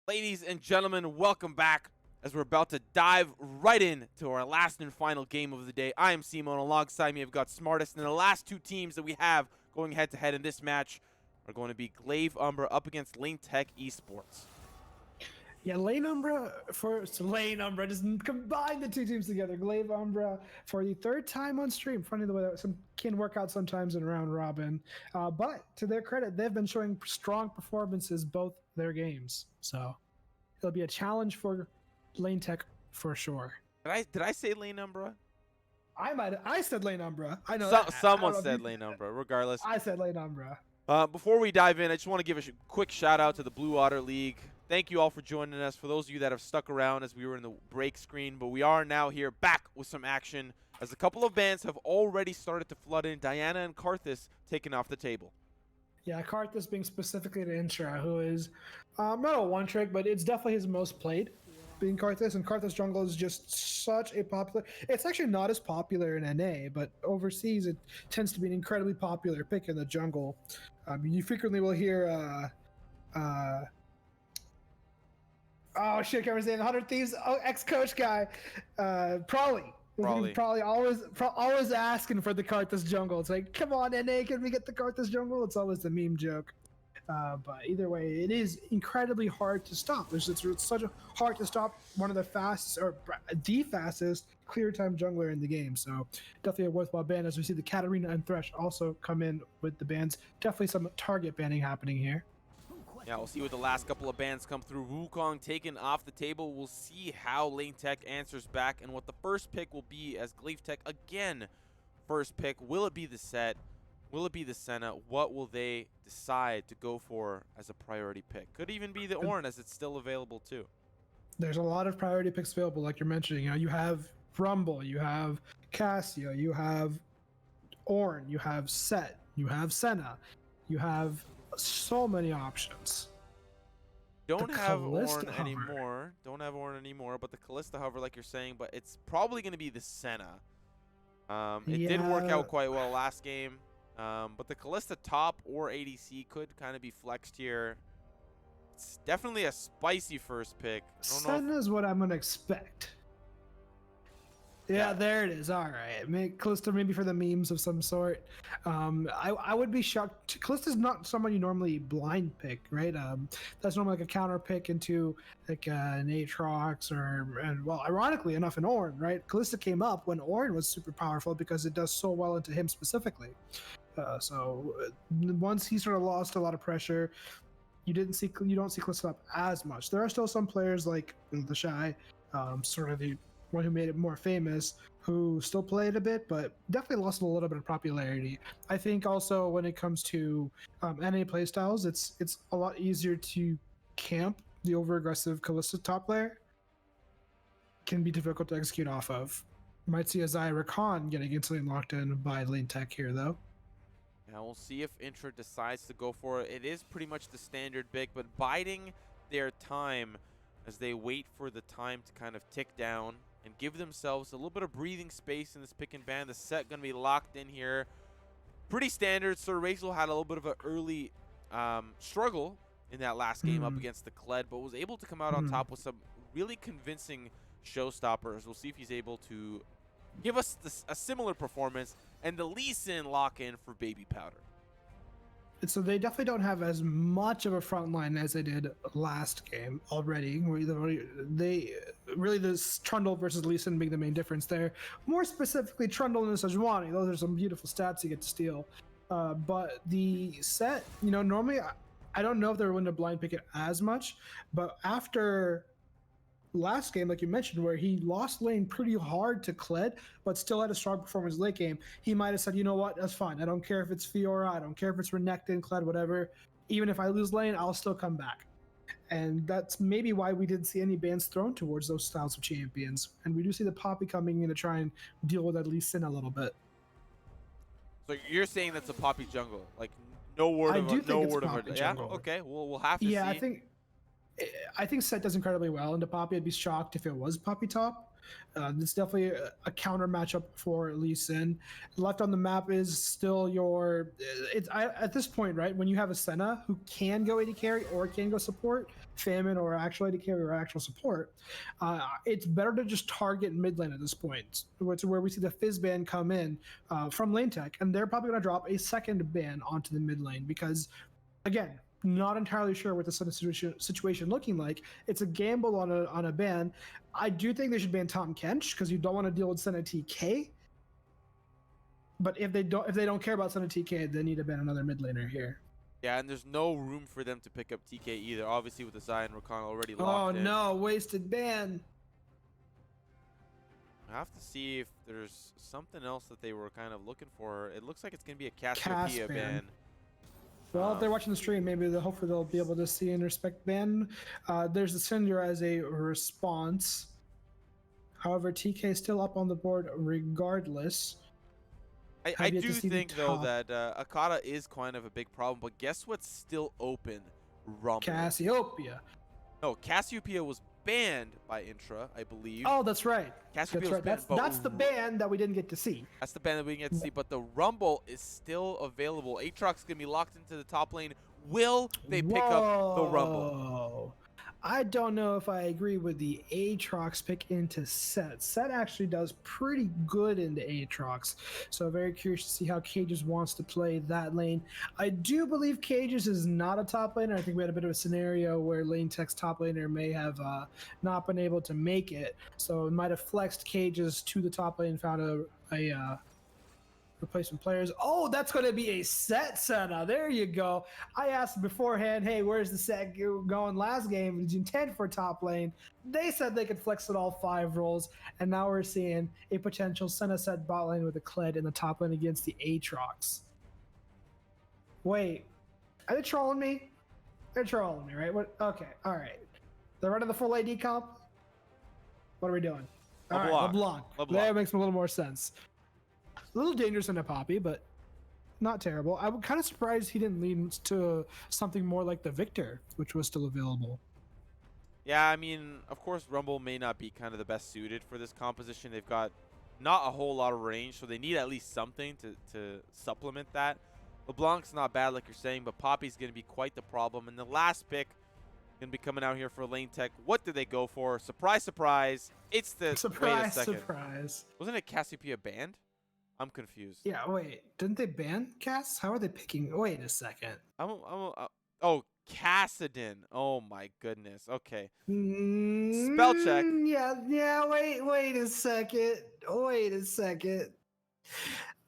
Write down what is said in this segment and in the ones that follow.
Ladies and gentlemen, welcome back as we're about to dive right into our last and final game of the day. I am Simon. Alongside me, I've got Smartest, and the last two teams that we have going head-to-head in this match are going to be Glaive Umbra up against Lane Tech Esports. Yeah, Lane Umbra just combine the two teams together. Glaive Umbra for the third time on stream. Funny the way that some can work out sometimes in round robin. But to their credit, they've been showing strong performances both their games. So it'll be a challenge for Lane Tech for sure. Did I say Lane Umbra? I said Lane Umbra. I know Someone said Lane Umbra. Regardless, I said Lane Umbra. Before we dive in, I just want to give a quick shout out to the Blue Water League. Thank you all for joining us. For those of you that have stuck around as we were in the break screen, but we are now here back with some action as a couple of bans have already started to flood in. Diana and Karthus taken off the table. Yeah, Karthus being specifically the Intra, who is not a one trick, but it's definitely his most played, being Karthus. And Karthus jungle is just such a popular. It's actually not as popular in NA, but overseas it tends to be an incredibly popular pick in the jungle. You frequently will hear. Oh shit! Can't remember his name. 100 Thieves ex-coach guy, Probably always asking for the Karthus jungle. It's like, come on, NA, can we get the Karthus jungle? It's always the meme joke. But either way, it is incredibly hard to stop. It's such a hard to stop one of the fastest, or the fastest, clear time jungler in the game. So definitely a worthwhile ban, as we see the Katarina and Thresh also come in with the bans. Definitely some target banning happening here. Yeah, we'll see what the last couple of bans come through. Wukong taken off the table. We'll see how Lane Tech answers back and what the first pick will be, as Glaive Tech again first pick. Will it be the set? Will it be the Senna? What will they decide to go for as a priority pick? Could even be the Ornn, as it's still available too. There's a lot of priority picks available, like you're mentioning. You have Rumble, you have Cassio, you have Ornn, you have Set, you have Senna, you have so many options. Don't have Ornn anymore, but the Callista hover, like you're saying, but it's probably going to be the Senna. It did work out quite well last game, but the Callista top or ADC could kind of be flexed here. It's definitely a spicy first pick. Senna is what I'm going to expect. Yeah, there it is. All right. Callista maybe for the memes of some sort. I would be shocked. Callista's not someone you normally blind pick, right? That's normally like a counter pick into like an Aatrox and well, ironically enough, an Ornn, right? Callista came up when Ornn was super powerful because it does so well into him specifically. So once he sort of lost a lot of pressure, you don't see Callista up as much. There are still some players like the Shy, sort of the one who made it more famous, who still played a bit, but definitely lost a little bit of popularity. I think also when it comes to NA playstyles, it's a lot easier to camp the over-aggressive Callista top layer. Can be difficult to execute off of. You might see a Zyra Khan getting instantly locked in by Lane Tech here, though. Now we'll see if Intra decides to go for it. It is pretty much the standard pick, but biding their time as they wait for the time to kind of tick down and give themselves a little bit of breathing space in this pick and ban. The set going to be locked in here. Pretty standard. Sir Rachel had a little bit of an early struggle in that last game up against the Kled, but was able to come out on top with some really convincing showstoppers. We'll see if he's able to give us a similar performance and the Lee Sin lock-in for Baby Powder. So they definitely don't have as much of a front line as they did last game already. They really, this Trundle versus Lee Sin being the main difference there. More specifically, Trundle and Sejuani. Those are some beautiful stats you get to steal. But the set, normally I don't know if they're willing to blind pick it as much, but after last game, like you mentioned, where he lost lane pretty hard to Kled, but still had a strong performance late game, he might have said, you know what, that's fine. I don't care if it's Fiora, I don't care if it's Renekton, Kled, whatever. Even if I lose lane, I'll still come back. And that's maybe why we didn't see any bans thrown towards those styles of champions. And we do see the Poppy coming in to try and deal with at least Sin a little bit. So you're saying that's a Poppy jungle? Like, no word of it. Yeah? Okay, we'll have to see. Yeah, I think Set does incredibly well, and the Poppy, I'd be shocked if it was Poppy top. It's definitely a counter matchup for Lee Sin. Left on the map is still your. At this point, right? When you have a Senna who can go AD carry or can go support, Famine or actual AD carry or actual support, it's better to just target mid lane at this point. Which is where we see the Fizz ban come in from lane tech, and they're probably going to drop a second ban onto the mid lane because, again, not entirely sure what the situation looking like. It's a gamble on a ban. I do think they should ban Tom Kench because you don't want to deal with Senna TK. But if they don't care about Senna TK, they need to ban another mid laner here. Yeah, and there's no room for them to pick up TK either. Obviously, with the Zion Rakan already Oh locked in. no, wasted ban. I have to see if there's something else that they were kind of looking for. It looks like it's going to be a Cassiopeia ban. Well, if they're watching the stream, maybe hopefully they'll be able to see and respect ban. There's the Cinder as a response. However, TK is still up on the board regardless. I do think, though, that Akata is kind of a big problem. But guess what's still open? Rumble. Cassiopeia. No, Cassiopeia was banned by Intra, I believe. Oh, that's right. Cassiopeia That's right. That's the ban that we didn't get to see. That's the ban that we didn't get to see. But the Rumble is still available. Aatrox is going to be locked into the top lane. Will they pick up the Rumble? I don't know if I agree with the Aatrox pick into Set. Set actually does pretty good into Aatrox, so very curious to see how Cages wants to play that lane. I do believe Cages is not a top laner. I think we had a bit of a scenario where Lane Tech's top laner may have not been able to make it, so it might have flexed Cages to the top lane and found a replacement players. Oh, that's going to be a Set Senna. There you go. I asked beforehand, hey, where's the set going last game? Did you intend for top lane? They said they could flex it all 5 roles, and now we're seeing a potential Senna set bot lane with a Kled in the top lane against the Aatrox. Wait, are they trolling me? They're trolling me, right? What? Okay, all right. They're running the full AD comp? What are we doing? All right, LeBlanc. That makes a little more sense. A little dangerous in a Poppy, but not terrible. I'm kind of surprised he didn't lean to something more like the Victor, which was still available. Yeah, I mean, of course, Rumble may not be kind of the best suited for this composition. They've got not a whole lot of range, so they need at least something to supplement that. LeBlanc's not bad, like you're saying, but Poppy's going to be quite the problem. And the last pick going to be coming out here for Lane Tech. What did they go for? Surprise, surprise. It's the... Surprise, wait a second. surprise. Wasn't it Cassiopeia banned? I'm confused. Yeah, wait. Didn't they ban Cass? How are they picking? Wait a second. Oh, Kassadin. Oh, my goodness. Okay. Spell check. Yeah, wait a second. Wait a second.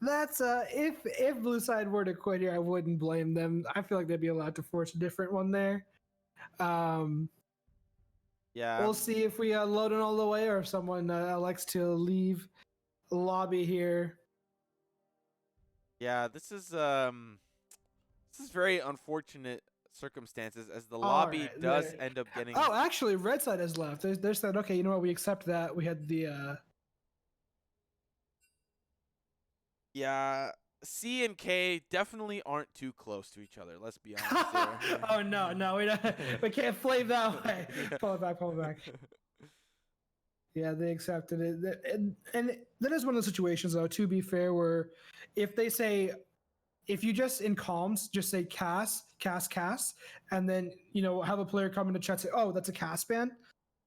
That's if Blue Side were to quit here, I wouldn't blame them. I feel like they'd be allowed to force a different one there. Yeah. We'll see if we load it all the way or if someone likes to leave the lobby here. Yeah, this is very unfortunate circumstances as the lobby does end up getting. Oh, actually, Red Side has left. They're said, okay, you know what? We accept that. We had the. Yeah, C and K definitely aren't too close to each other. Let's be honest here. Oh no, we can't flame that way. Pull it back. Yeah, they accepted it. And that is one of the situations, though, to be fair, where if they say, if you just in comms, just say Cass, and then, have a player come into chat say, oh, that's a Cass ban,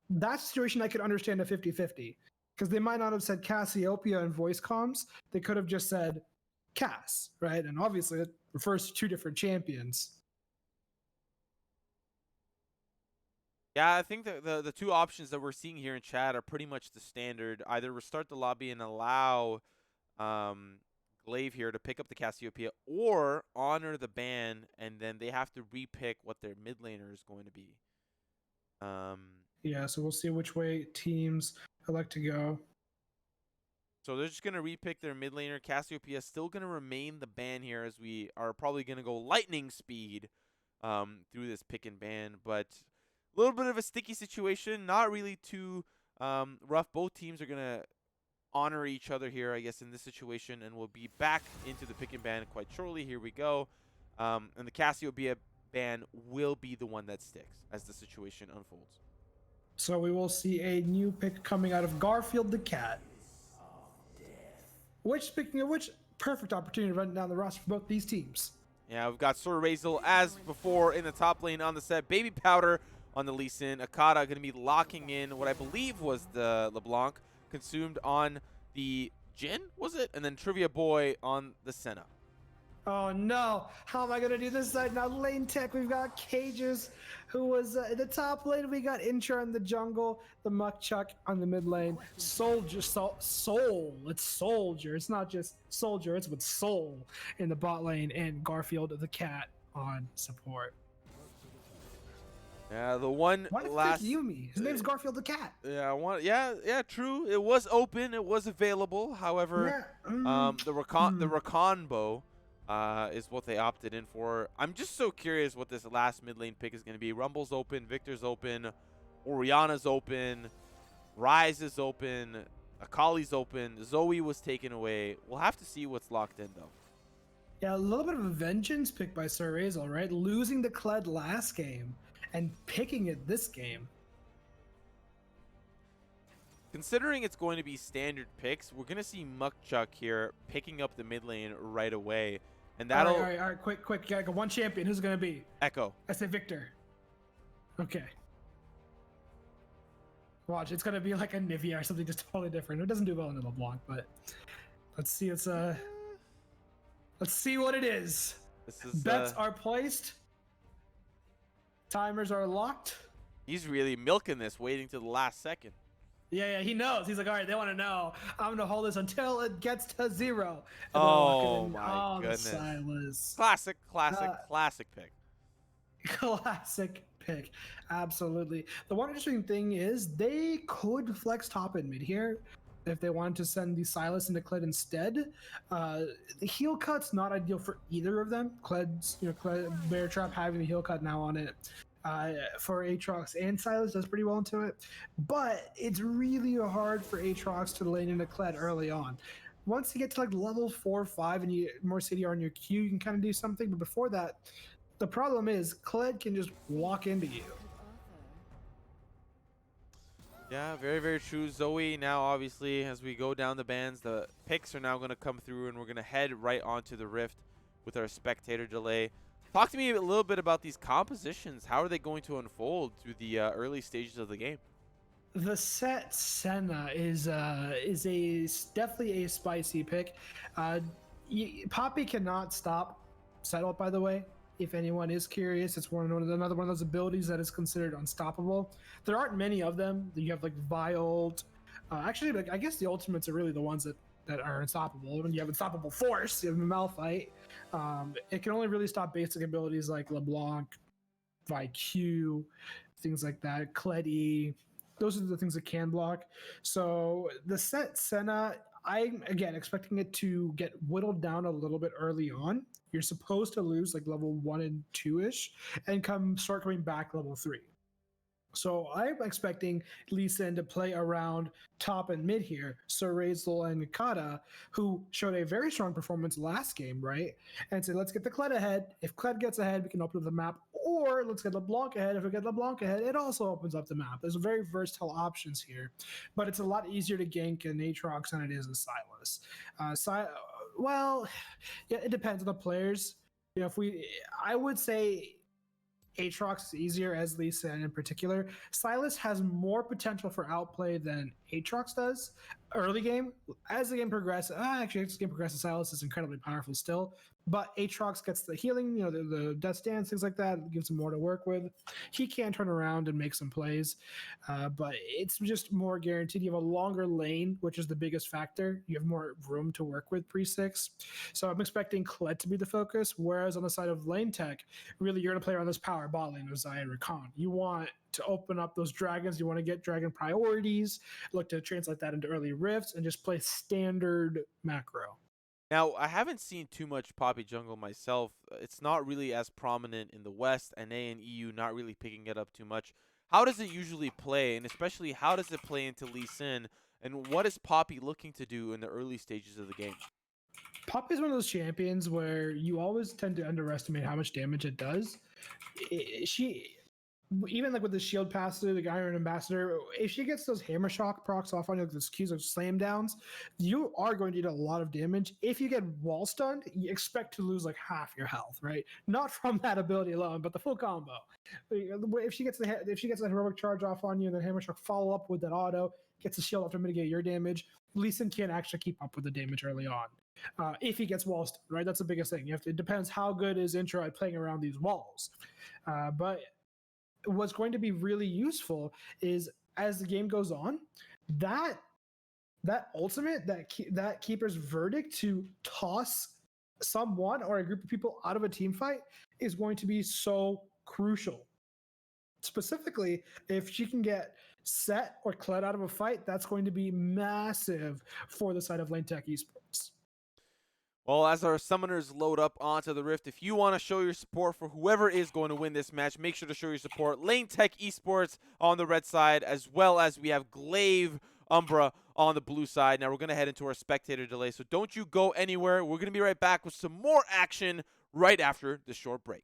that situation I could understand a 50-50. Because they might not have said Cassiopeia in voice comms. They could have just said Cass, right? And obviously it refers to 2 different champions. Yeah, I think the 2 options that we're seeing here in chat are pretty much the standard. Either restart the lobby and allow Glaive here to pick up the Cassiopeia, or honor the ban, and then they have to repick what their mid laner is going to be. Yeah, so we'll see which way teams elect to go. So they're just going to repick their mid laner. Cassiopeia is still going to remain the ban here, as we are probably going to go lightning speed through this pick and ban, but a little bit of a sticky situation, not really too rough. Both teams are going to honor each other here, I guess, in this situation, and we'll be back into the pick and ban quite shortly. Here we go. And the Cassiopeia ban will be the one that sticks as the situation unfolds. So we will see a new pick coming out of Garfield the Cat. Which, speaking of which, perfect opportunity to run down the roster for both these teams. Yeah, we've got Sora Razel as before in the top lane on the set. Baby Powder on the Lee Sin. Akata going to be locking in what I believe was the LeBlanc. Consumed on the Jin, was it? And then Trivia Boy on the Senna. Oh no, how am I gonna do this side now? Lane tech, we've got Cages, who was in the top lane. We got Intra in the jungle, the Muck Chuck on the mid lane. Soldier, Soul, it's Soldier. It's not just Soldier, it's with Soul in the bot lane, and Garfield the Cat on support. Yeah, the one Why did last pick Yumi? His name's Garfield the Cat. Yeah, true. It was open, it was available. However, the Rakan bow is what they opted in for. I'm just so curious what this last mid lane pick is going to be. Rumble's open, Victor's open, Oriana's open, Rise is open, Akali's open, Zoe was taken away. We'll have to see what's locked in though. Yeah, a little bit of a vengeance pick by Sir Razel, right? Losing the Kled last game and picking it this game. Considering it's going to be standard picks, we're going to see Muckchuck here picking up the mid lane right away. And that'll... All right, quick. You gotta go one champion. Who's it gonna be? Echo. I say Victor. Okay. Watch, it's gonna be like a Nivea or something just totally different. It doesn't do well in the LeBlanc, but let's see. Let's see what it is. This is, Bets are placed. Timers are locked. He's really milking this, waiting to the last second. Yeah, he knows. He's like, all right, they want to know. I'm gonna hold this until it gets to 0. Oh my goodness! Silas. Classic pick. Classic pick, absolutely. The one interesting thing is they could flex top and mid here if they wanted to send the Silas into Kled instead. The heal cut's not ideal for either of them. Kled's, Bear Trap having the heal cut now on it. For Aatrox and Silas does pretty well into it, but it's really hard for Aatrox to lane into Kled early on. Once you get to like level 4 or 5 and you get more CDR on your Q, you can kind of do something, but before that, the problem is Kled can just walk into you. Yeah, very, very true. Zoe now, obviously, as we go down the bans, the picks are now going to come through, and we're going to head right onto the Rift with our spectator delay. Talk to me a little bit about these compositions. How are they going to unfold through the early stages of the game? The set Senna is definitely a spicy pick. Poppy cannot stop Settle, by the way. If anyone is curious, it's another one of those abilities that is considered unstoppable. There aren't many of them. You have like Violent. Actually, I guess the ultimates are really the ones that are unstoppable. When you have Unstoppable Force, you have Malphite. It can only really stop basic abilities like LeBlanc, ViQ, things like that, Kled. Those are the things that can block. So the set Senna, I'm again expecting it to get whittled down a little bit early on. You're supposed to lose like level 1 and 2-ish and start coming back level 3. So I'm expecting Lee Sin to play around top and mid here. Sir Razel and Akata, who showed a very strong performance last game, right? And say, let's get the Kled ahead. If Kled gets ahead, we can open up the map. Or let's get LeBlanc ahead. If we get LeBlanc ahead, it also opens up the map. There's very versatile options here. But it's a lot easier to gank an Aatrox than it is a Silas. Well, yeah, it depends on the players. I would say Aatrox is easier as Lee Sin in particular. Silas has more potential for outplay than Aatrox does early game. As the game progresses, Silas is incredibly powerful still. But Aatrox gets the healing, the death stance, things like that. It gives him more to work with. He can turn around and make some plays, but it's just more guaranteed. You have a longer lane, which is the biggest factor. You have more room to work with pre-6. So I'm expecting Kled to be the focus, whereas on the side of lane tech, really you're going to play around this power bot lane of Zaya and Rakan. You want to open up those dragons. You want to get dragon priorities, look to translate that into early rifts, and just play standard macro. Now, I haven't seen too much Poppy Jungle myself. It's not really as prominent in the West, NA and EU not really picking it up too much. How does it usually play, and especially how does it play into Lee Sin, and what is Poppy looking to do in the early stages of the game? Poppy is one of those champions where you always tend to underestimate how much damage it does. even like with the shield passive, the Iron Ambassador, if she gets those hammer shock procs off on you, like those Qs of slam downs, you are going to do a lot of damage. If you get wall stunned, you expect to lose like half your health, right? Not from that ability alone, but the full combo. If she gets the heroic charge off on you and then hammer shock follow up with that auto, gets the shield off to mitigate your damage, Lee Sin can actually keep up with the damage early on. If he gets wall stunned, right? That's the biggest thing. It depends how good is Intro at playing around these walls. But what's going to be really useful is as the game goes on, that ultimate, that keeper's verdict to toss someone or a group of people out of a team fight is going to be so crucial. Specifically, if she can get Set or Kled out of a fight, that's going to be massive for the side of Lane Tech Esports. Well, as our summoners load up onto the Rift, if you want to show your support for whoever is going to win this match, make sure to show your support. Lane Tech Esports on the red side, as well as we have Glaive Umbra on the blue side. Now we're going to head into our spectator delay, so don't you go anywhere. We're going to be right back with some more action right after this short break.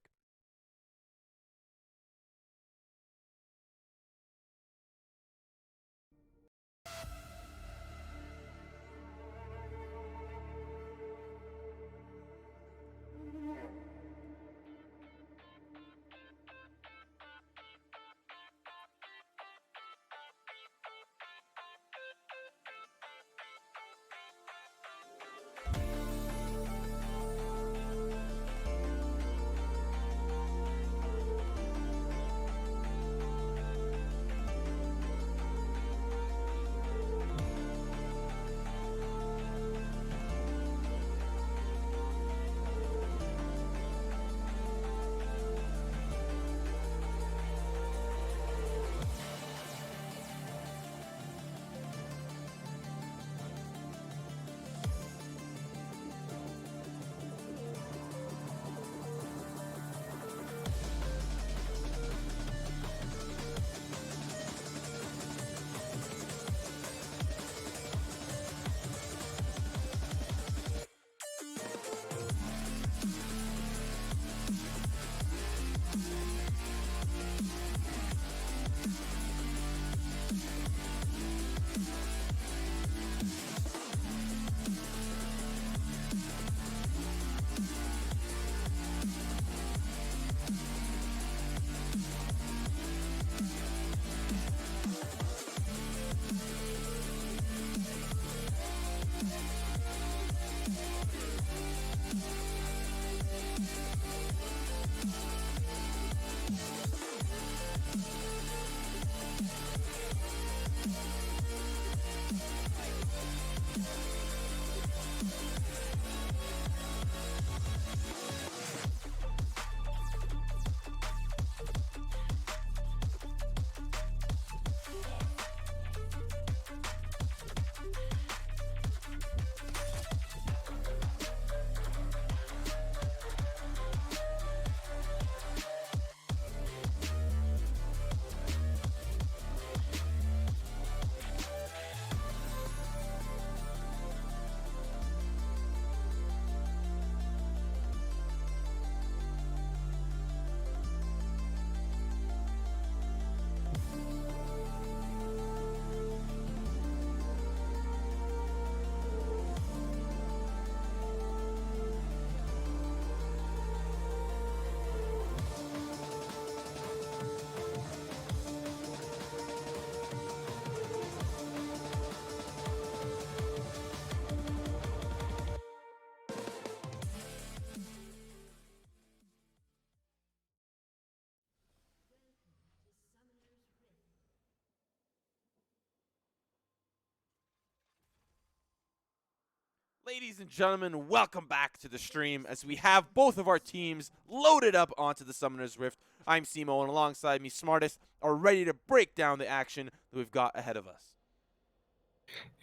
Ladies and gentlemen, welcome back to the stream as we have both of our teams loaded up onto the Summoner's Rift. I'm Simo, and alongside me, Smartest, are ready to break down the action that we've got ahead of us.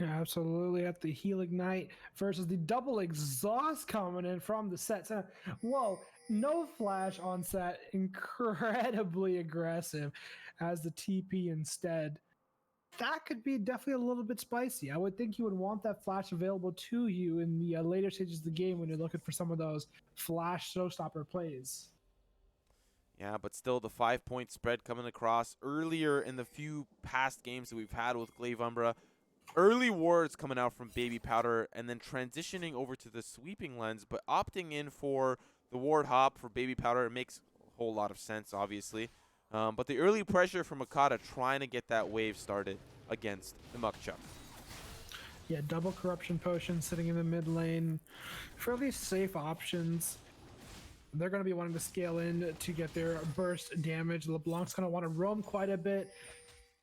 Yeah, absolutely. At the Heal Ignite versus the double exhaust coming in from the set. So, whoa, no flash on set. Incredibly aggressive as the TP instead. That could be definitely a little bit spicy. I would think you would want that flash available to you in the later stages of the game when you're looking for some of those flash showstopper plays. Yeah, but still the 5-point spread coming across earlier in the few past games that we've had with Glaive Umbra. Early wards coming out from Baby Powder and then transitioning over to the sweeping lens, but opting in for the ward hop for Baby Powder. It makes a whole lot of sense, obviously. But the early pressure from Okada trying to get that wave started against the Mukchuk. Yeah, double corruption potion sitting in the mid lane. Fairly safe options. They're going to be wanting to scale in to get their burst damage. LeBlanc's going to want to roam quite a bit.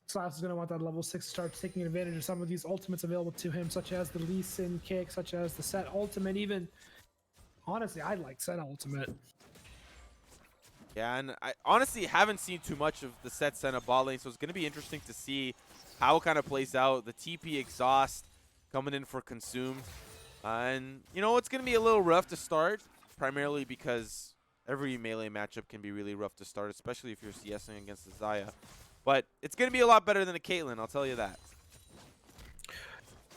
Slash is going to want that level 6 to start taking advantage of some of these ultimates available to him, such as the Lee Sin kick, such as the Set ultimate. Even, honestly, I like Set ultimate. Yeah, and I honestly haven't seen too much of the Set Senna bot lane, so it's going to be interesting to see how it kind of plays out. The TP exhaust coming in for Consume. And, you know, it's going to be a little rough to start, primarily because every melee matchup can be really rough to start, especially if you're CSing against the Xayah. But it's going to be a lot better than a Caitlyn, I'll tell you that.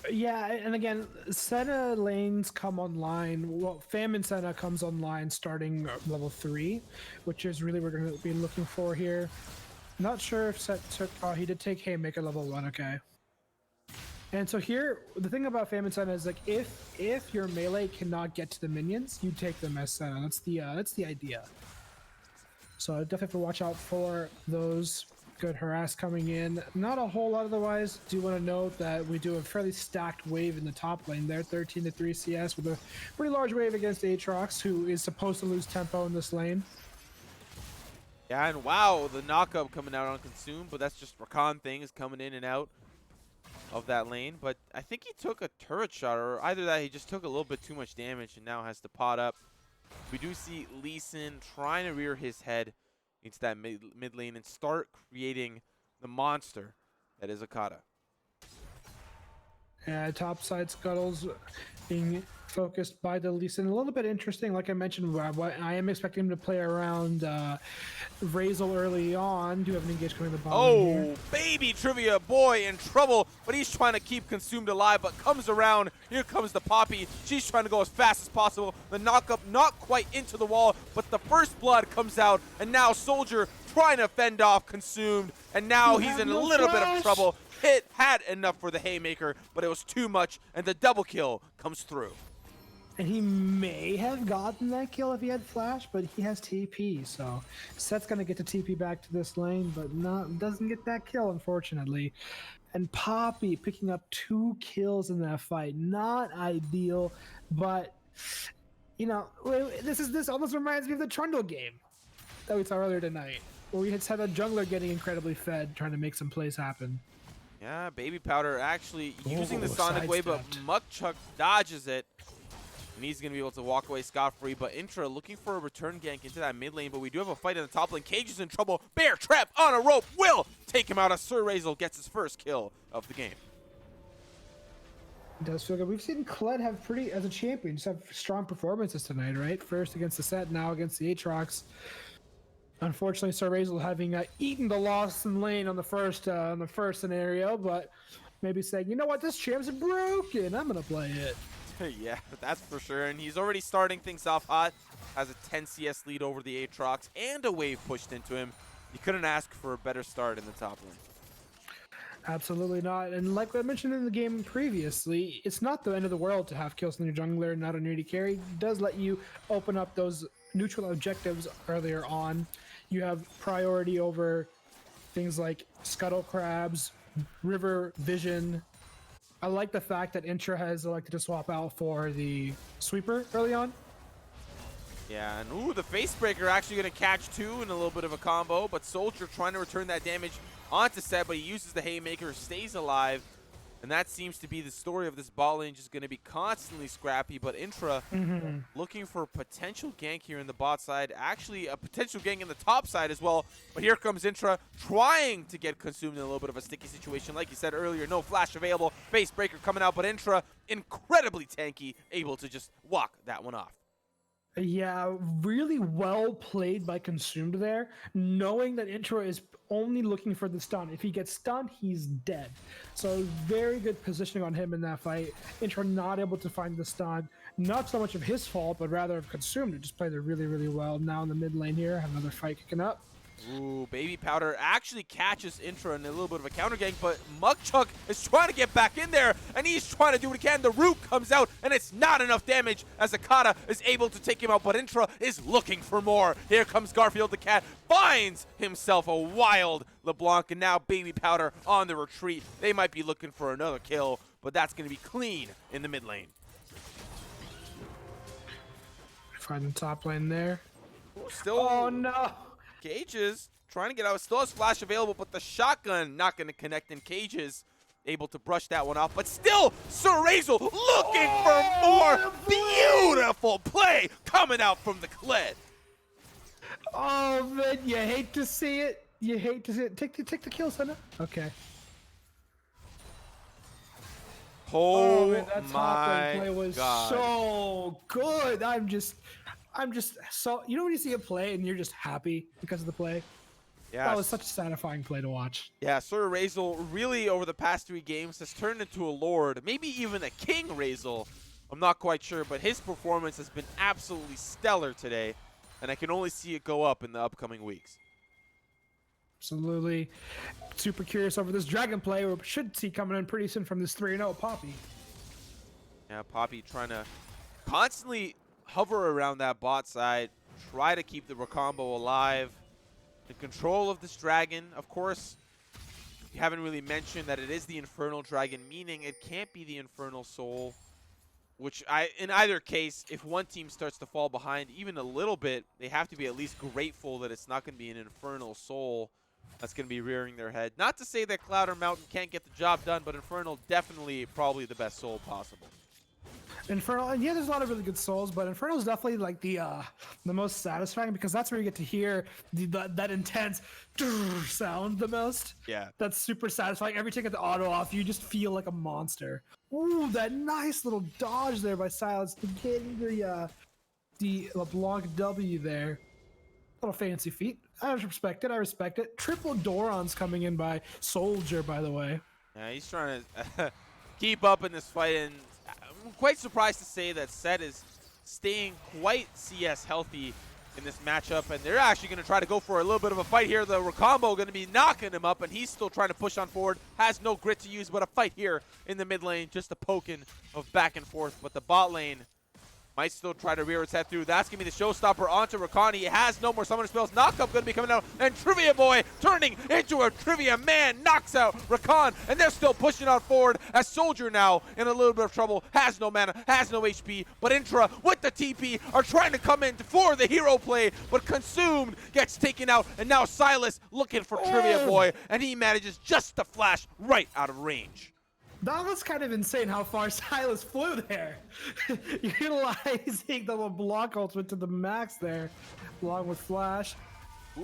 Yeah, and again, Senna lanes come online. Well, Famine Senna comes online starting level 3, which is really what we're going to be looking for here. Not sure if Set took... Oh, he did take Haymaker level 1, okay. And so here, the thing about Famine Senna is like if your melee cannot get to the minions, you take them as Senna. That's the idea. So definitely have to watch out for those. Good harass coming in. Not a whole lot otherwise. Do want to note that we do a fairly stacked wave in the top lane there, 13-3 CS with a pretty large wave against Aatrox, who is supposed to lose tempo in this lane. Yeah, and wow, the knockup coming out on Consume, but that's just Rakan things coming in and out of that lane. But I think he took a turret shot, or either that he just took a little bit too much damage and now has to pot up. We do see Lee Sin trying to rear his head into that mid lane and start creating the monster that is Okada. Top side scuttles being focused by the Lee Sin. A little bit interesting, like I mentioned, I am expecting him to play around Razel early on. Do have an engage coming to the bottom here. Baby Trivia boy in trouble, but he's trying to keep Consumed alive, but comes around. Here comes the Poppy. She's trying to go as fast as possible. The knockup not quite into the wall, but the first blood comes out, and now Soldier trying to fend off Consumed, and now he's in a little bit of trouble. Had enough for the Haymaker, but it was too much, and the double kill comes through. And he may have gotten that kill if he had flash, but he has TP, so Set's gonna get the TP back to this lane, but doesn't get that kill, unfortunately. And Poppy picking up 2 kills in that fight. Not ideal, but you know, this almost reminds me of the Trundle game that we saw earlier tonight, where we had had a jungler getting incredibly fed, trying to make some plays happen. Yeah, Baby Powder actually using the Sonic Wave, but Mukchuk dodges it. And he's going to be able to walk away scot-free. But Intra looking for a return gank into that mid lane. But we do have a fight in the top lane. Cage is in trouble. Bear Trap on a rope will take him out as Sir Razel gets his first kill of the game. It does feel good. We've seen Kled have as a champion, just have strong performances tonight, right? First against the Set, now against the Aatrox. Unfortunately, Sir Razel having eaten the loss in lane on the first scenario, but maybe saying, you know what, this champ's broken. I'm gonna play it. Yeah, that's for sure. And he's already starting things off hot. Has a 10 CS lead over the Aatrox and a wave pushed into him. You couldn't ask for a better start in the top lane. Absolutely not. And like I mentioned in the game previously, it's not the end of the world to have kills on your jungler and not on your AD carry. It does let you open up those neutral objectives earlier on. You have priority over things like Scuttle Crabs, River Vision. I like the fact that Intra has elected to swap out for the Sweeper early on. Yeah, and ooh, the Facebreaker actually going to catch 2 in a little bit of a combo, but Soldier trying to return that damage onto Set, but he uses the Haymaker, stays alive, and that seems to be the story of this bot lane, just going to be constantly scrappy, but Intra looking for a potential gank here in the bot side, actually a potential gank in the top side as well, but here comes Intra trying to get consumed in a little bit of a sticky situation. Like you said earlier, no flash available, Facebreaker coming out, but Intra incredibly tanky, able to just walk that one off. Yeah, really well played by Consumed there, knowing that Intra is only looking for the stun. If he gets stunned, he's dead. So very good positioning on him in that fight. Intro not able to find the stun. Not so much of his fault, but rather of Consumed, who just played it really, really well. Now in the mid lane here, have another fight kicking up. Ooh, Baby Powder actually catches Intro in a little bit of a counter gank, but Mugchuck is trying to get back in there, and he's trying to do what he can. The root comes out, and it's not enough damage as Akata is able to take him out, but Intro is looking for more. Here comes Garfield the Cat, finds himself a wild LeBlanc, and now Baby Powder on the retreat. They might be looking for another kill, but that's going to be clean in the mid lane. Find the top lane there. Ooh, still. Oh, no. Cages trying to get out. Still has flash available, but the shotgun not going to connect, and Cages able to brush that one off. But still, Surazel looking for more. Beautiful play coming out from the Kled. Oh, man, you hate to see it. You hate to see it. Take the kill, Senna. Okay. Oh, man, that top lane play was God. so good. I'm just so, you know when you see a play and you're just happy because of the play? Yeah, That was such a satisfying play to watch. yeah, Surazel really over the past 3 games has turned into a lord, maybe even a king Razel. I'm not quite sure, but his performance has been absolutely stellar today, and I can only see it go up in the upcoming weeks. Absolutely. Super curious over this dragon play we should see coming in pretty soon from this 3-0 Poppy. Yeah, Poppy trying to constantly hover around that bot side, try to keep the Rakambo alive. The control of this dragon, of course, we haven't really mentioned that it is the Infernal Dragon, meaning it can't be the Infernal Soul, which in either case, if one team starts to fall behind even a little bit, they have to be at least grateful that it's not going to be an Infernal Soul that's going to be rearing their head. Not to say that Cloud or Mountain can't get the job done, but Infernal definitely probably the best soul possible. Infernal, and yeah, there's a lot of really good souls, but Infernal is definitely like the most satisfying because that's where you get to hear that intense sound the most. Yeah. That's super satisfying. Every time you get the auto off, you just feel like a monster. Ooh, that nice little dodge there by Silence to getting the LeBlanc W there. Little fancy feat. I respect it. I respect it. Triple Doron's coming in by Soldier, by the way. Yeah, he's trying to keep up in this fight, and I'm quite surprised to say that Set is staying quite CS healthy in this matchup, and they're actually going to try to go for a little bit of a fight here. The Rakambo going to be knocking him up, and he's still trying to push on forward. Has no grit to use, but a fight here in the mid lane. Just a poking of back and forth, but the bot lane might still try to rear its head through. That's going to be the showstopper onto Rakani. He has no more summoner spells. Knockup going to be coming out. And Trivia Boy turning into a Trivia Man knocks out Rakan. And they're still pushing on forward as Soldier now in a little bit of trouble. Has no mana, has no HP. But Intra with the TP are trying to come in for the hero play. But Consumed gets taken out. And now Silas looking for Trivia Boy. And he manages just to flash right out of range. That was kind of insane how far Silas flew there. Utilizing the LeBlanc ultimate to the max there, along with Flash.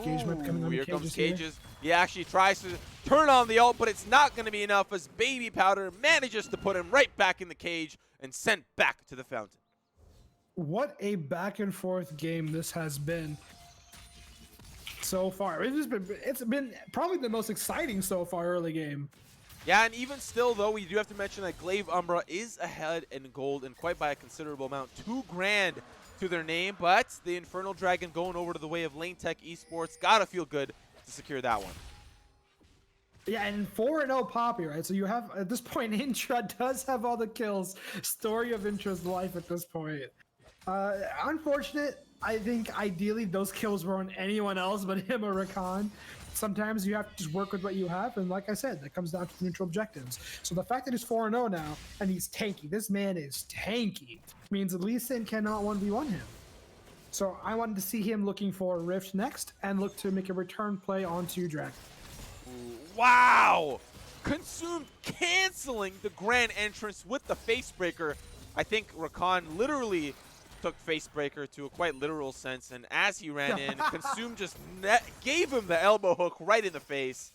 Cage might be coming on Here the comes Cages Cages. He actually tries to turn on the ult, but it's not going to be enough as Baby Powder manages to put him right back in the cage and sent back to the fountain. What a back and forth game this has been so far. It's been probably the most exciting so far early game. Yeah, and even still, though, we do have to mention that Glaive Umbra is ahead in gold and quite by a considerable amount. 2 grand to their name, but the Infernal Dragon going over to the way of Lane Tech Esports. Gotta feel good to secure that one. Yeah, and 4-0 Poppy, right? So you have, at this point, Intra does have all the kills. Story of Intra's life at this point. Unfortunate. I think ideally those kills were on anyone else but him or Rakan. Sometimes you have to just work with what you have, and like I said, that comes down to the neutral objectives. So the fact that he's 4-0 now, and he's tanky, this man is tanky, means Lee Sin cannot 1v1 him. So I wanted to see him looking for Rift next, and look to make a return play onto Dragon. Wow! Consumed canceling the grand entrance with the Facebreaker. I think Rakan literally took Facebreaker to a quite literal sense, and as he ran in, Consumed just gave him the elbow hook right in the face,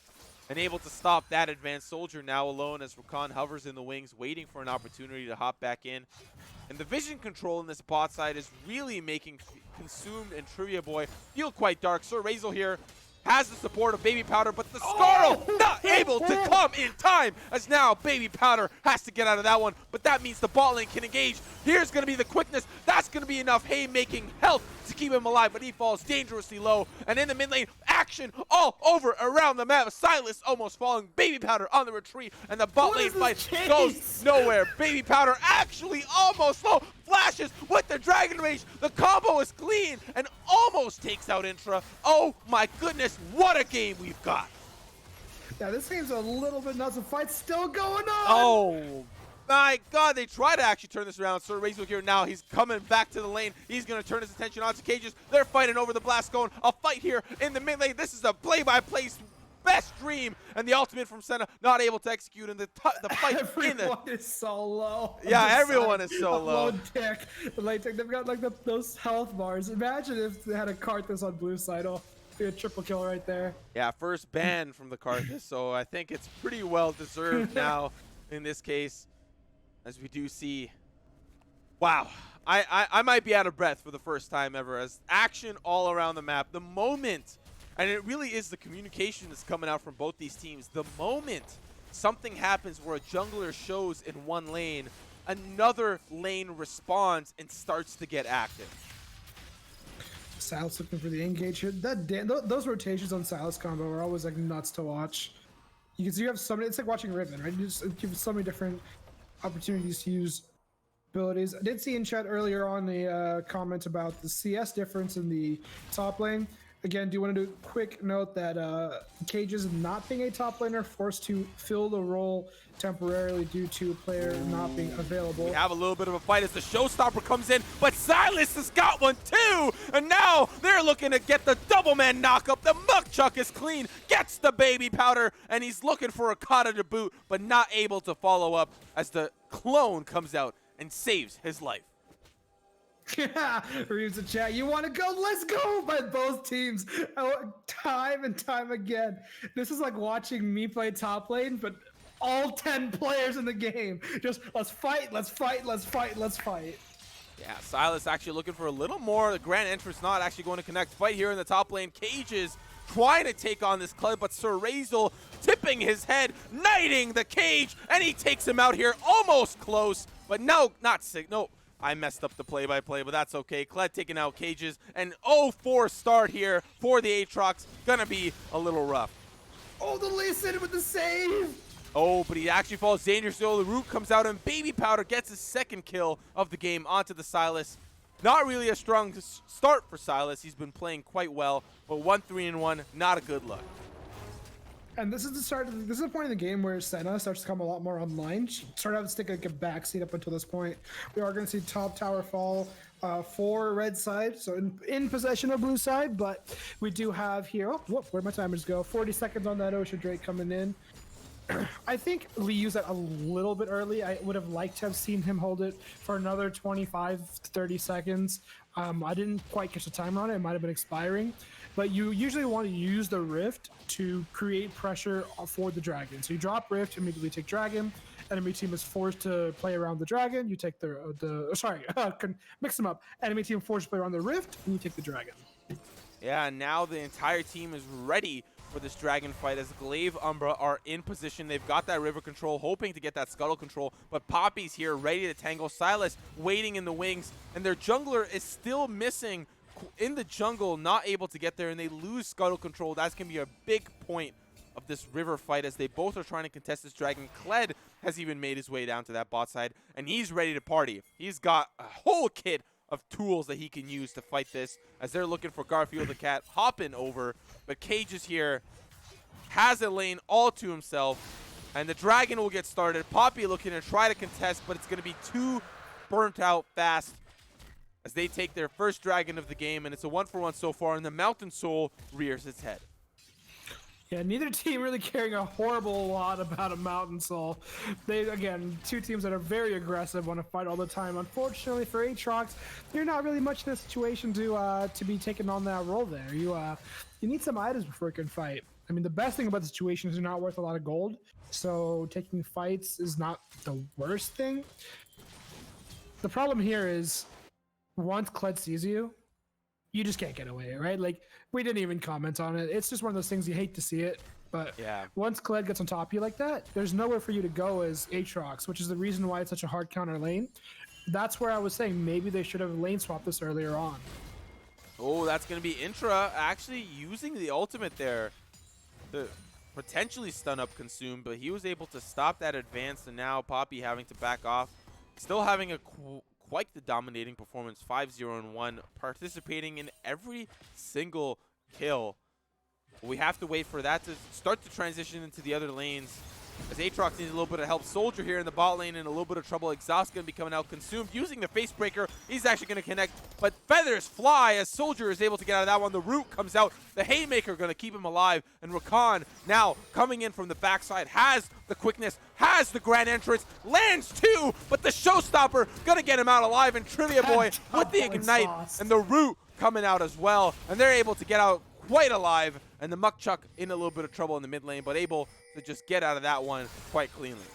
and able to stop that advanced Soldier now alone as Rakan hovers in the wings, waiting for an opportunity to hop back in. And the vision control in this bot side is really making Consumed and Trivia Boy feel quite dark. Sir Razel here has the support of Baby Powder, but the Scarl not able to come in time, as now Baby Powder has to get out of that one, but that means the bot lane can engage. Here's going to be the quickness. That's going to be enough haymaking health to keep him alive, but he falls dangerously low. And in the mid lane, action all over around the map. Silas almost falling. Baby Powder on the retreat, and the bot lane fight goes nowhere. Baby Powder actually almost low. Flashes with the Dragon Rage. The combo is clean and almost takes out Intra. Oh my goodness, what a game we've got. Yeah, this game's a little bit nuts. The fight's still going on. Oh my God, they try to actually turn this around. Sir Razor here now, he's coming back to the lane. He's going to turn his attention onto Cages. They're fighting over the Blast Cone. A fight here in the mid lane. This is a play-by-play best dream, and the ultimate from Senna not able to execute, and the fight everyone is so low. Yeah, everyone is so low. Tech. Like, they've got like those health bars. Imagine if they had a Karthus on blue side. Oh, be a triple kill right there. Yeah, first ban from the Karthus, so I think it's pretty well deserved now in this case, as we do see. Wow, I might be out of breath for the first time ever, as action all around the map. The moment, and it really is the communication that's coming out from both these teams, the moment something happens where a jungler shows in one lane, another lane responds and starts to get active. Silas looking for the engage here. Those rotations on Silas combo are always like nuts to watch. You have so many, it's like watching Riven, right? You just give so many different opportunities to use abilities. I did see in chat earlier on the comment about the CS difference in the top lane. Again, do want to do a quick note that Cages not being a top laner, forced to fill the role temporarily due to a player not being available. We have a little bit of a fight as the showstopper comes in, but Silas has got one too! And now they're looking to get the double man knockup. The Muck Chuck is clean, gets the Baby Powder, and he's looking for a Kata to boot, but not able to follow up as the clone comes out and saves his life. Yeah, Reeves in chat. You want to go? Let's go! By both teams, time and time again. This is like watching me play top lane, but all 10 players in the game. Just let's fight, let's fight, let's fight, let's fight. Yeah, Silas actually looking for a little more. The Grand Entrance not actually going to connect. Fight here in the top lane. Cages trying to take on this Kled, but Sir Razel tipping his head, knighting the Cage, and he takes him out here almost close, but no, not sick. No. I messed up the play-by-play, but that's okay. Kled taking out Cages. An 0-4 start here for the Aatrox. Gonna be a little rough. Oh, the Lee Sin with the save! Oh, but he actually falls dangerously. The root comes out, and Baby Powder gets his second kill of the game onto the Silas. Not really a strong start for Silas. He's been playing quite well, but 1-3-1, not a good look. And this is the start. This is the point in the game where Senna starts to come a lot more online. She started out to take like a backseat up until this point. We are going to see top tower fall for red side, so in possession of blue side. But we do have here. Oh, whoop, where'd my timers go? 40 seconds on that Ocean Drake coming in. I think Lee used that a little bit early. I would have liked to have seen him hold it for another 25 to 30 seconds. I didn't quite catch the timer on it. It might have been expiring. But you usually want to use the Rift to create pressure for the Dragon. So you drop Rift, immediately take Dragon. Enemy team is forced to play around the Dragon. You take mix them up. Enemy team forced to play around the Rift, and you take the Dragon. Yeah, and now the entire team is ready for this Dragon fight as Glaive Umbra are in position. They've got that river control, hoping to get that scuttle control, but Poppy's here ready to tangle. Silas waiting in the wings, and their jungler is still missing in the jungle, not able to get there, and they lose scuttle control. That's going to be a big point of this river fight as they both are trying to contest this Dragon. Kled has even made his way down to that bot side, and he's ready to party. He's got a whole kit of tools that he can use to fight this as they're looking for Garfield the Cat hopping over, but Cages here has a lane all to himself, and the Dragon will get started. Poppy looking to try to contest, but it's going to be too burnt out fast as they take their first Dragon of the game, and it's a 1-for-1 so far, and the Mountain Soul rears its head. Yeah, neither team really caring a horrible lot about a Mountain Soul. They, again, two teams that are very aggressive, want to fight all the time. Unfortunately for Aatrox, you're not really much in a situation to be taking on that role there. You need some items before you can fight. I mean, the best thing about the situation is you're not worth a lot of gold, so taking fights is not the worst thing. The problem here is, once Kled sees you, you just can't get away, right? Like, we didn't even comment on it. It's just one of those things you hate to see it. But Yeah. once Kled gets on top of you like that, there's nowhere for you to go as Aatrox, which is the reason why it's such a hard counter lane. That's where I was saying maybe they should have lane swapped this earlier on. Oh, that's going to be Intra actually using the ultimate there to potentially stun up Consume, but he was able to stop that advance, and now Poppy having to back off. Still having a quite the dominating performance, 5-0-1, participating in every single kill. We have to wait for that to start to transition into the other lanes, as Aatrox needs a little bit of help. Soldier here in the bot lane in a little bit of trouble. Exhaust going to be coming out. Consumed using the face breaker. He's actually going to connect, but feathers fly as Soldier is able to get out of that one. The root comes out. The haymaker going to keep him alive, and Rakan now coming in from the backside, has the quickness, has the grand entrance, lands two, but the showstopper going to get him out alive, and Trivia Boy with the ignite and the root coming out as well, and they're able to get out quite alive, and the Muck Chuck in a little bit of trouble in the mid lane, but able to just get out of that one quite cleanly.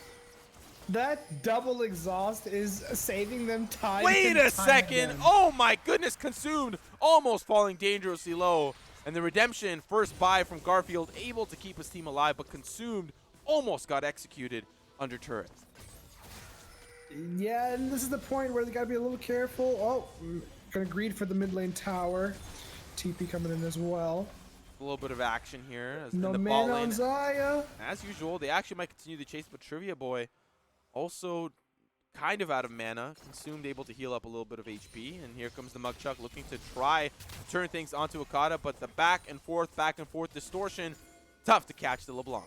That double exhaust is saving them time. Wait a second. Again. Oh my goodness, Consumed almost falling dangerously low. And the redemption first buy from Garfield, able to keep his team alive, but Consumed almost got executed under turret. Yeah, and this is the point where they gotta be a little careful. Oh, gonna greed for the mid lane tower. TP coming in as well. A little bit of action here. As No in the man bot on lane. Zaya. As usual, they actually might continue the chase, but Trivia Boy also kind of out of mana. Consumed, able to heal up a little bit of HP. And here comes the Muck Chuck looking to try to turn things onto Okada, but the back and forth distortion, tough to catch the LeBlanc.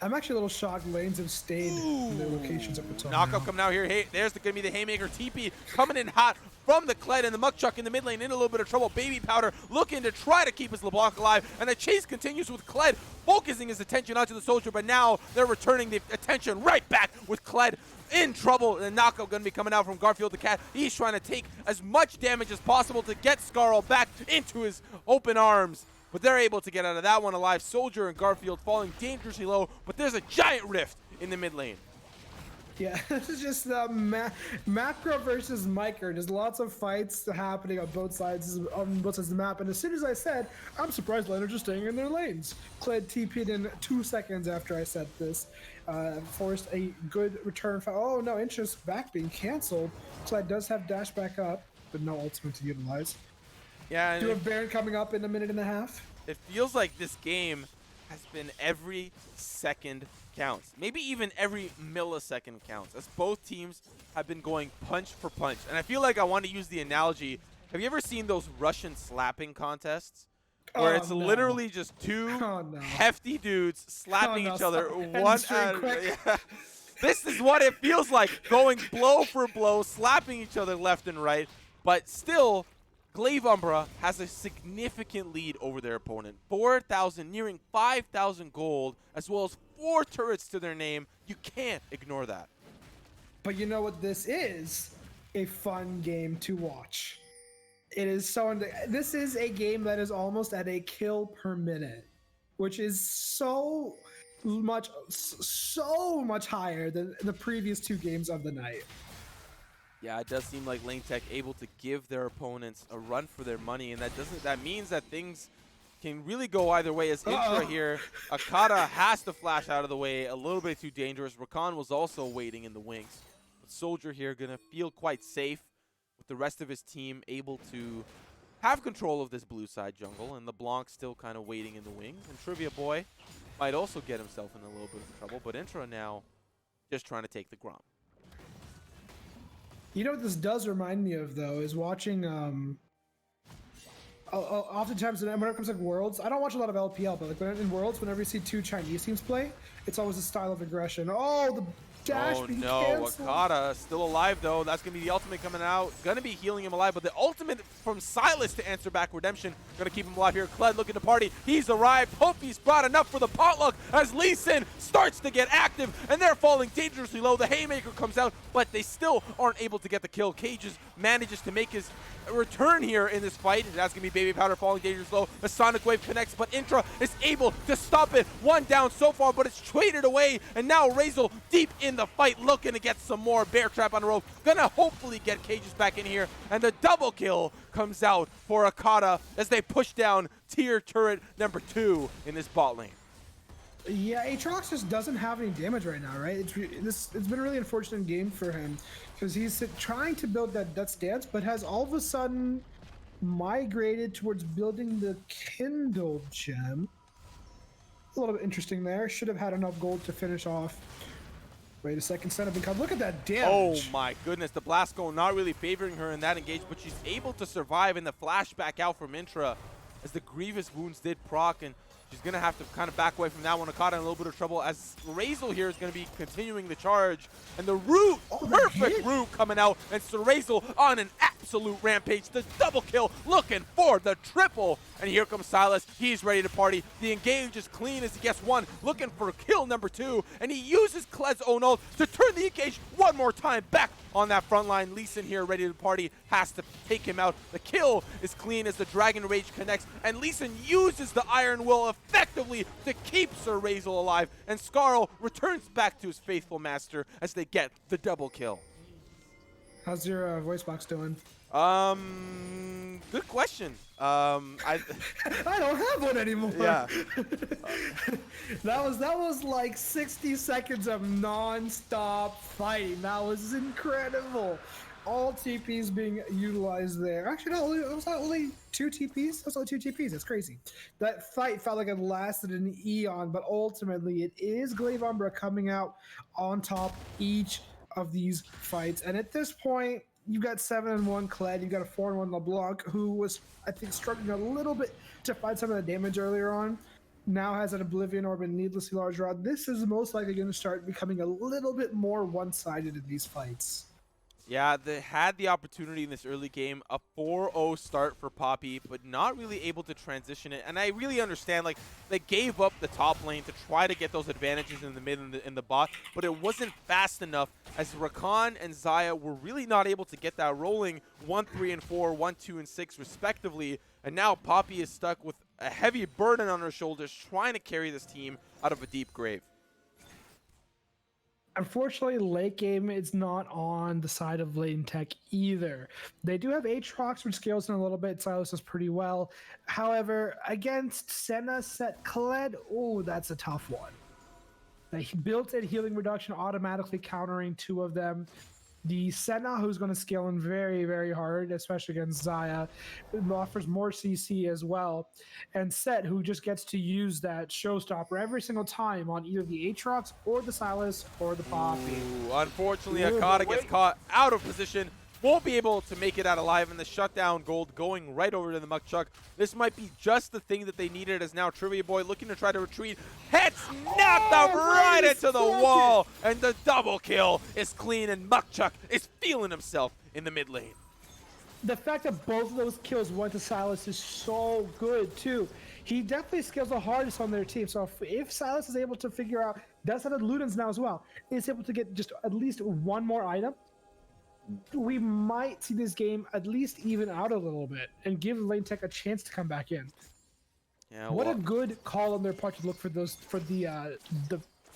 I'm actually a little shocked lanes have stayed in their locations up until Knockup now. coming out here. Hey, there's going to be the Haymaker. TP coming in hot from the Kled, and the Muck Chuck in the mid lane in a little bit of trouble. Baby Powder looking to try to keep his LeBlanc alive, and the chase continues with Kled focusing his attention onto the Soldier, but now they're returning the attention right back with Kled in trouble. And Knockup going to be coming out from Garfield the Cat. He's trying to take as much damage as possible to get Scarl back into his open arms. But they're able to get out of that one alive. Soldier and Garfield falling dangerously low, but there's a giant rift in the mid lane. Yeah, this is just macro versus micro. There's lots of fights happening on both sides of the map. And as soon as I said, I'm surprised laners are staying in their lanes. Kled TP'd in 2 seconds after I said this. Forced a good return. Oh no, Intra's back being canceled. Kled does have dash back up, but no ultimate to utilize. Yeah, Do you have Baron coming up in a minute and a half? It feels like this game has been every second counts. Maybe even every millisecond counts, as both teams have been going punch for punch. And I feel like I want to use the analogy. Have you ever seen those Russian slapping contests? Where it's literally just two hefty dudes slapping each other one at yeah. This is what it feels like, going blow for blow, slapping each other left and right. But still, Glaive Umbra has a significant lead over their opponent. 4,000, nearing 5,000 gold, as well as 4 turrets to their name. You can't ignore that. But you know what this is? A fun game to watch. It is so. This is a game that is almost at a kill per minute, which is so much higher than the previous 2 games of the night. Yeah, it does seem like Lane Tech able to give their opponents a run for their money, and that means that things can really go either way. As Intra here, Okada has to flash out of the way, a little bit too dangerous. Rakan was also waiting in the wings. But Soldier here gonna feel quite safe with the rest of his team able to have control of this blue side jungle, and LeBlanc still kind of waiting in the wings. And Trivia Boy might also get himself in a little bit of trouble, but Intra now just trying to take the Grom. You know what this does remind me of, though, is watching, oftentimes when it comes to Worlds, I don't watch a lot of LPL, but like in Worlds, whenever you see 2 Chinese teams play, it's always a style of aggression. Oh, the dash being canceled. Okada still alive, though. That's going to be the ultimate coming out. Going to be healing him alive, but the ultimate from Silas to answer back redemption. Going to keep him alive here. Kled looking to party. He's arrived. Hope he's brought enough for the potluck as Lee Sin starts to get active, and they're falling dangerously low. The Haymaker comes out, but they still aren't able to get the kill. Cages manages to make his return here in this fight. That's going to be Baby Powder falling dangerously low. The Sonic Wave connects, but Intra is able to stop it. One down so far, but it's traded away, and now Razel deep in the fight, looking to get some more. Bear Trap on the rope. Gonna hopefully get Cages back in here, and the double kill comes out for Akata as they push down tier turret number 2 in this bot lane. Yeah, Aatrox just doesn't have any damage right now, right? It's been a really unfortunate game for him because he's trying to build that stance, but has all of a sudden migrated towards building the Kindle gem. A little bit interesting there. Should have had enough gold to finish off. Wait a second, Senna become. Look at that damage. Oh my goodness, the Blasco not really favoring her in that engage, but she's able to survive in the flashback out from Intra as the Grievous wounds did proc, and she's going to have to kind of back away from that one. Akata in a little bit of trouble as Razel here is going to be continuing the charge. And the root, perfect root coming out. And Razel on an absolute rampage. The double kill, looking for the triple. And here comes Silas. He's ready to party. The engage is clean as he gets one, looking for kill number 2. And he uses Kled's own ult to turn the engage one more time back on that front line. Lee Sin here ready to party, has to take him out. The kill is clean as the Dragon Rage connects, and Lee Sin uses the Iron Will effectively to keep Sir Razel alive, and Scarl returns back to his faithful master as they get the double kill. How's your voice box doing? Good question. I don't have one anymore. Yeah. that was like 60 seconds of non-stop fighting. That was incredible. All TPs being utilized there. Actually, no, it was not only 2 TPs. It was only 2 TPs. That's crazy. That fight felt like it lasted an eon, but ultimately it is Glaive Umbra coming out on top each of these fights. And at this point, you've got 7-1 Kled, you've got a 4-1 LeBlanc, who was, I think, struggling a little bit to fight some of the damage earlier on. Now has an Oblivion Orb and needlessly large rod. This is most likely going to start becoming a little bit more one-sided in these fights. Yeah, they had the opportunity in this early game, a 4-0 start for Poppy, but not really able to transition it. And I really understand, like, they gave up the top lane to try to get those advantages in the mid and in the bot, but it wasn't fast enough as Rakan and Xayah were really not able to get that rolling 1-3 and 4, 1-2 and 6 respectively. And now Poppy is stuck with a heavy burden on her shoulders trying to carry this team out of a deep grave. Unfortunately, late game is not on the side of Lane Tech either. They do have Aatrox, which scales in a little bit. Silas does pretty well. However, against Senna, Set, Kled, oh, that's a tough one. They built in healing reduction, automatically countering 2 of them. The Senna, who's going to scale in very, very hard, especially against Xayah, offers more CC as well. And Set, who just gets to use that showstopper every single time on either the Aatrox or the Silas or the Poppy. Ooh, unfortunately, Akata gets caught out of position. Won't be able to make it out alive, and the shutdown gold going right over to the Mukchuk. This might be just the thing that they needed, as now Trivia Boy looking to try to retreat. Heads knocked out right into the wall, and the double kill is clean, and Mukchuk is feeling himself in the mid lane. The fact that both of those kills went to Silas is so good, too. He definitely scales the hardest on their team, so if Silas is able to figure out, that's how the Ludens now as well, is able to get just at least one more item, we might see this game at least even out a little bit and give Lane Tech a chance to come back in. Yeah, what a good call on their part to look for the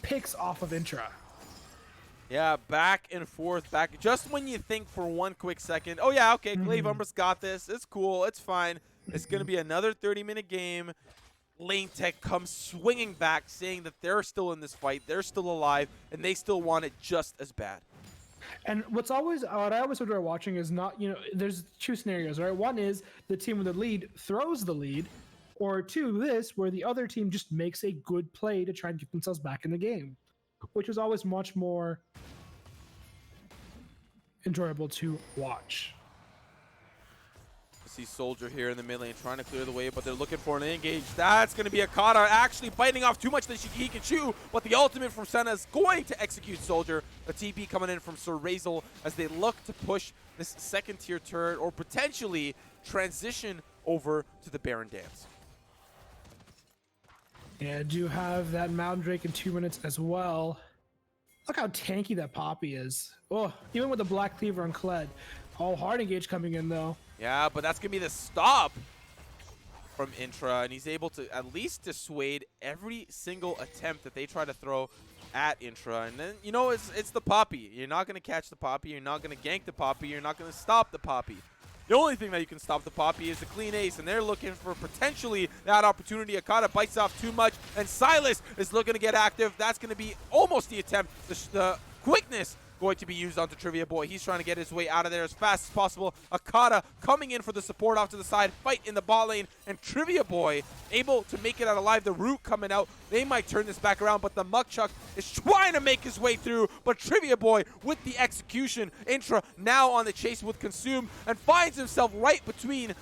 picks off of Intra. Yeah, back and forth, back. Just when you think for one quick second, oh yeah, okay, Glaive Umbra's got this. It's cool. It's fine. It's going to be another 30-minute game. Lane Tech comes swinging back, saying that they're still in this fight, they're still alive, and they still want it just as bad. And what I always enjoy watching is not, there's 2 scenarios, right? One is the team with the lead throws the lead, or 2, this, where the other team just makes a good play to try and get themselves back in the game, which is always much more enjoyable to watch. See Soldier here in the mid lane trying to clear the way, but they're looking for an engage. That's going to be Akata actually biting off too much that he can chew, but the ultimate from Senna is going to execute Soldier. The TP coming in from Sir Razel as they look to push this second tier turret or potentially transition over to the Baron Dance. Yeah, do have that Mountain Drake in 2 minutes as well. Look how tanky that Poppy is. Oh, even with the Black Cleaver on Kled. Oh, hard engage coming in though. Yeah, but that's going to be the stop from Intra, and he's able to at least dissuade every single attempt that they try to throw at Intra. And then, you know, it's the Poppy. You're not going to catch the Poppy. You're not going to gank the Poppy. You're not going to stop the Poppy. The only thing that you can stop the Poppy is a clean ace, and they're looking for potentially that opportunity. Akata bites off too much, and Silas is looking to get active. That's going to be almost the attempt. The quickness going to be used onto Trivia Boy. He's trying to get his way out of there as fast as possible. Akata coming in for the support off to the side. Fight in the bot lane. And Trivia Boy able to make it out alive. The Root coming out. They might turn this back around, but the Muck Chuck is trying to make his way through. But Trivia Boy with the execution. Intra now on the chase with Consume and finds himself right between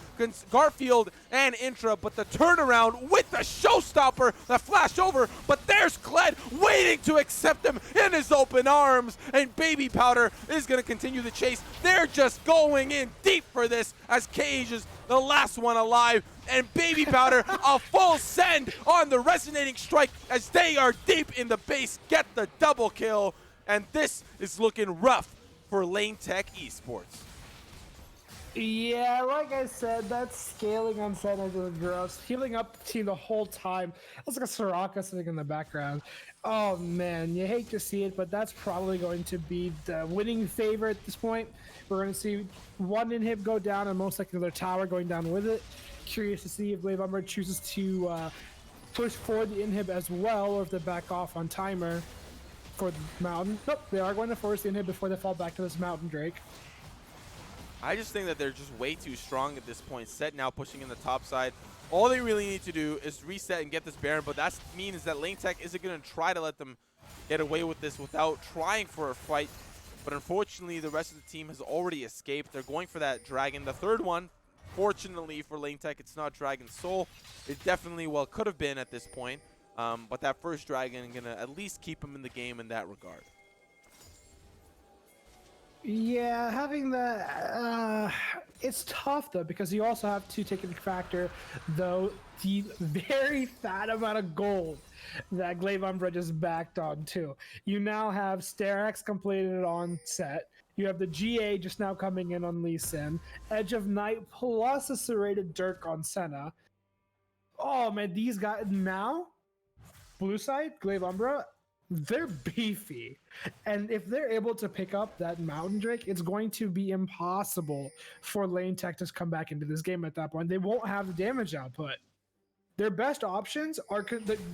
Garfield and Intra. But the turnaround with the showstopper, the flash over. But there's Kled waiting to accept him in his open arms. And Baby Powder is going to continue the chase. They're just going in deep for this as Cage is the last one alive. And Baby Powder a full send on the resonating strike as they are deep in the base, get the double kill. And this is looking rough for Lane Tech Esports. Yeah, like I said, that scaling on Senna is gross. Healing up the team the whole time. That's like a Soraka sitting in the background. Oh man, you hate to see it, but that's probably going to be the winning favor at this point. We're going to see one inhib go down and most likely their tower going down with it. Curious to see if Glaive Umbra chooses to push for the inhib as well, or if they back off on timer for the mountain. Nope, they are going to force the inhib before they fall back to this Mountain Drake. I just think that they're just way too strong at this point. Set now pushing in the top side. All they really need to do is reset and get this Baron, but that means that Lane Tech isn't going to try to let them get away with this without trying for a fight. But unfortunately, the rest of the team has already escaped. They're going for that Dragon. The third one, fortunately for Lane Tech, it's not Dragon Soul. It definitely, well, could have been at this point. But that first Dragon is going to at least keep him in the game in that regard. Yeah, having the it's tough though, because you also have to take into factor though the very fat amount of gold that Glaive Umbra just backed on too. You now have Sterax completed on Set. You have the GA just now coming in on Lee Sin. Edge of Night plus a serrated Dirk on Senna. Oh man, these guys now, blue side, Glaive Umbra, they're beefy. And if they're able to pick up that Mountain Drake, it's going to be impossible for Lane Tech to come back into this game at that point. They won't have the damage output. Their best options are,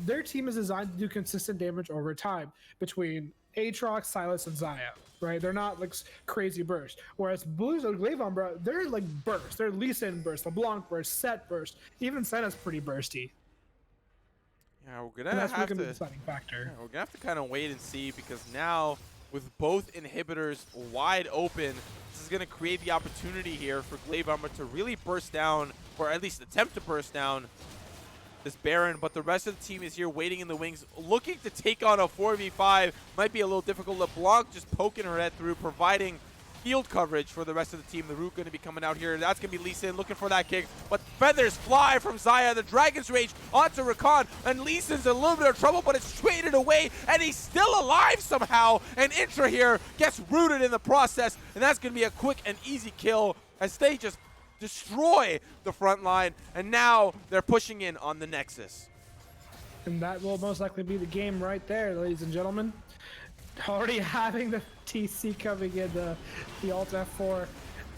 their team is designed to do consistent damage over time between Aatrox, Silas, and Xayah, right? They're not like crazy burst. Whereas Blues or Glaive Umbra, they're like burst. They're Lee Sin burst, LeBlanc burst, Set burst. Even Senna's pretty bursty. Yeah, we're gonna have to. Be the deciding factor. Yeah, we're gonna have to kind of wait and see, because now with both inhibitors wide open, this is gonna create the opportunity here for Glaive Umbra to really burst down, or at least attempt to burst down this Baron. But the rest of the team is here waiting in the wings, looking to take on a 4v5. Might be a little difficult. LeBlanc just poking her head through, providing field coverage for the rest of the team. The Root going to be coming out here. That's going to be Lee Sin looking for that kick. But feathers fly from Xayah. The Dragon's Rage onto Rakan. And Lee Sin's in a little bit of trouble, but it's traded away. And he's still alive somehow. And Intra here gets rooted in the process. And that's going to be a quick and easy kill as they just destroy the front line. And now they're pushing in on the Nexus. And that will most likely be the game right there, ladies and gentlemen. Already having the TC coming in, the Alt F4.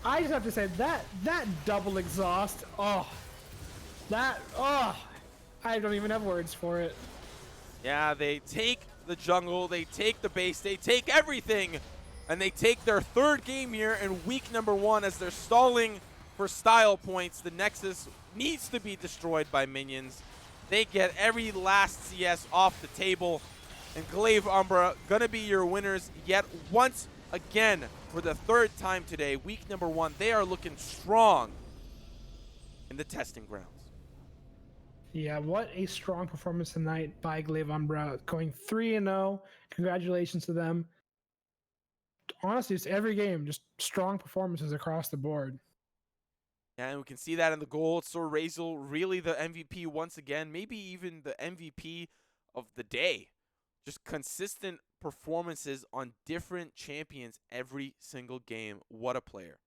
I just have to say that double exhaust, I don't even have words for it. Yeah, they take the jungle, they take the base, they take everything, and they take their third game here in week number 1 as they're stalling for style points. The Nexus needs to be destroyed by minions. They get every last CS off the table. And Glaive Umbra gonna be your winners yet once again for the third time today. Week number 1, they are looking strong in the testing grounds. Yeah, what a strong performance tonight by Glaive Umbra, going 3-0. Congratulations to them. Honestly, it's every game, just strong performances across the board. And we can see that in the goal. It's Razel, really the MVP once again, maybe even the MVP of the day. Just consistent performances on different champions every single game. What a player.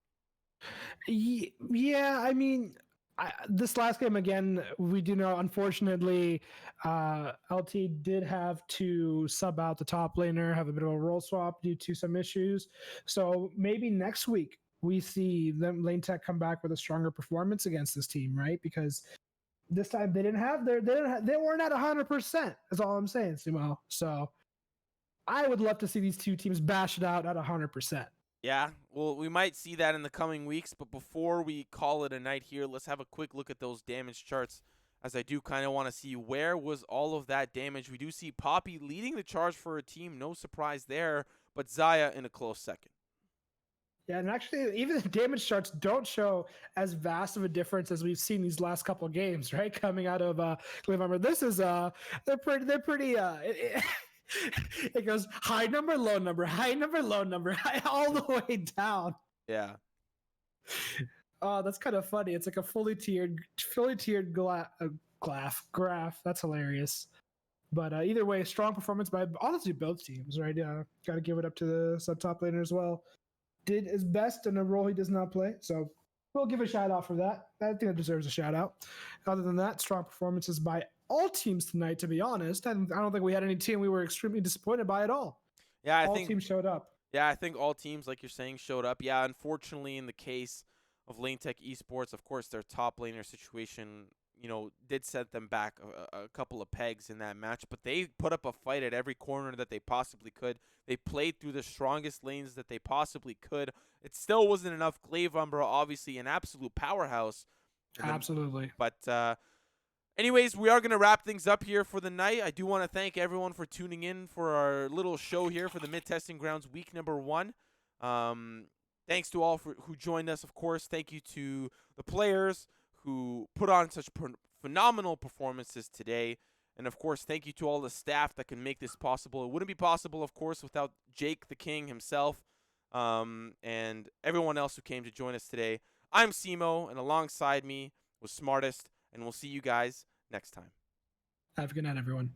Yeah, I mean, this last game again, we do know. Unfortunately, LT did have to sub out the top laner, have a bit of a role swap due to some issues. So maybe next week we see them lane tech come back with a stronger performance against this team, right? Because this time they didn't have their they weren't at 100%. That's all I'm saying, Sumo. So I would love to see these two teams bash it out at 100%. Yeah, well, we might see that in the coming weeks, but before we call it a night here, let's have a quick look at those damage charts, as I do kind of want to see where was all of that damage. We do see Poppy leading the charge for a team, no surprise there, but Zaya in a close second. Yeah, and actually, even the damage charts don't show as vast of a difference as we've seen these last couple games, right? Coming out of November, this is they're pretty. It goes high number, low number, high number, low number, high, all the way down. Yeah. Oh, that's kind of funny. It's like a fully tiered graph. That's hilarious. But either way, strong performance by honestly both teams, right? Got to give it up to the sub top laner as well. Did his best in a role he does not play, so we'll give a shout out for that. I think it deserves a shout out. Other than that, strong performances by all teams tonight. To be honest, I don't think we had any team we were extremely disappointed by at all. Yeah, all teams showed up. Yeah, I think all teams, like you're saying, showed up. Yeah, unfortunately, in the case of Lane Tech Esports, of course, their top laner situation, did set them back a couple of pegs in that match. But they put up a fight at every corner that they possibly could. They played through the strongest lanes that they possibly could. It still wasn't enough. Glaive Umbra, obviously, an absolute powerhouse. Absolutely. But anyways, we are going to wrap things up here for the night. I do want to thank everyone for tuning in for our little show here for the Mid-Testing Grounds week number 1. Thanks to all who joined us, of course. Thank you to the players who put on such phenomenal performances today. And, of course, thank you to all the staff that can make this possible. It wouldn't be possible, of course, without Jake the King himself and everyone else who came to join us today. I'm Simo, and alongside me was Smartest, and we'll see you guys next time. Have a good night, everyone.